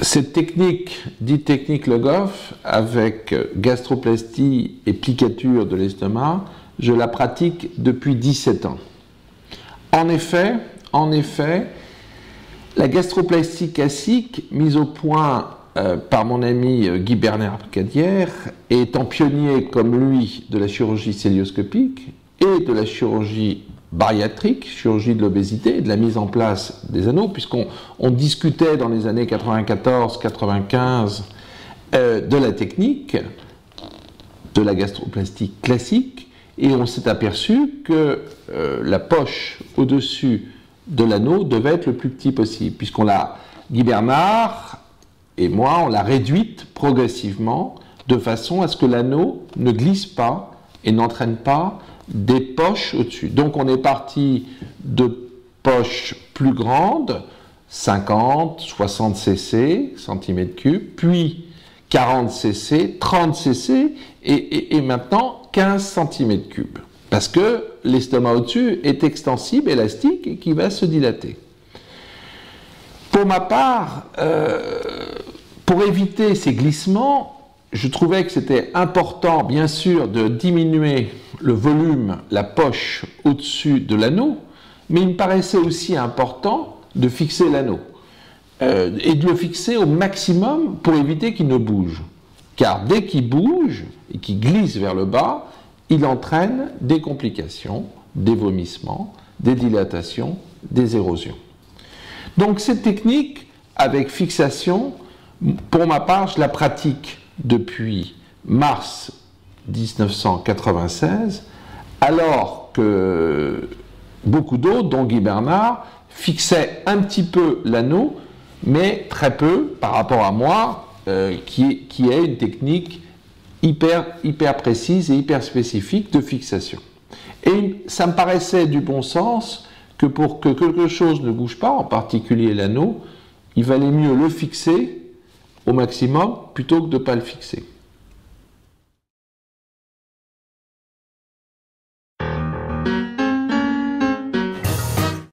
Cette technique, dite technique Le Goff, avec gastroplastie et plicature de l'estomac, je la pratique depuis 17 ans. En effet, la gastroplastie classique, mise au point par mon ami Guy Bernard Cadière, et étant pionnier comme lui de la chirurgie cœlioscopique et de la chirurgie bariatrique, chirurgie de l'obésité, de la mise en place des anneaux, puisqu'on discutait dans les années 94-95 de la technique de la gastroplastie classique, et on s'est aperçu que la poche au-dessus de l'anneau devait être le plus petit possible, Guy Bernard et moi, on l'a réduite progressivement de façon à ce que l'anneau ne glisse pas et n'entraîne pas des poches au-dessus. Donc on est parti de poches plus grandes, 50, 60 cc, centimètres cubes, puis 40 cc, 30 cc et maintenant 15 cm3. Parce que l'estomac au-dessus est extensible, élastique et qui va se dilater. Pour ma part, pour éviter ces glissements, je trouvais que c'était important, bien sûr, de diminuer le volume, la poche au-dessus de l'anneau, mais il me paraissait aussi important de fixer l'anneau et de le fixer au maximum pour éviter qu'il ne bouge. Car dès qu'il bouge et qu'il glisse vers le bas, il entraîne des complications, des vomissements, des dilatations, des érosions. Donc cette technique avec fixation, pour ma part, je la pratique depuis mars 1996, alors que beaucoup d'autres, dont Guy Bernard, fixaient un petit peu l'anneau, mais très peu par rapport à moi, qui est une technique hyper précise et hyper spécifique de fixation. Et ça me paraissait du bon sens que pour que quelque chose ne bouge pas, en particulier l'anneau, il valait mieux le fixer au maximum plutôt que de ne pas le fixer.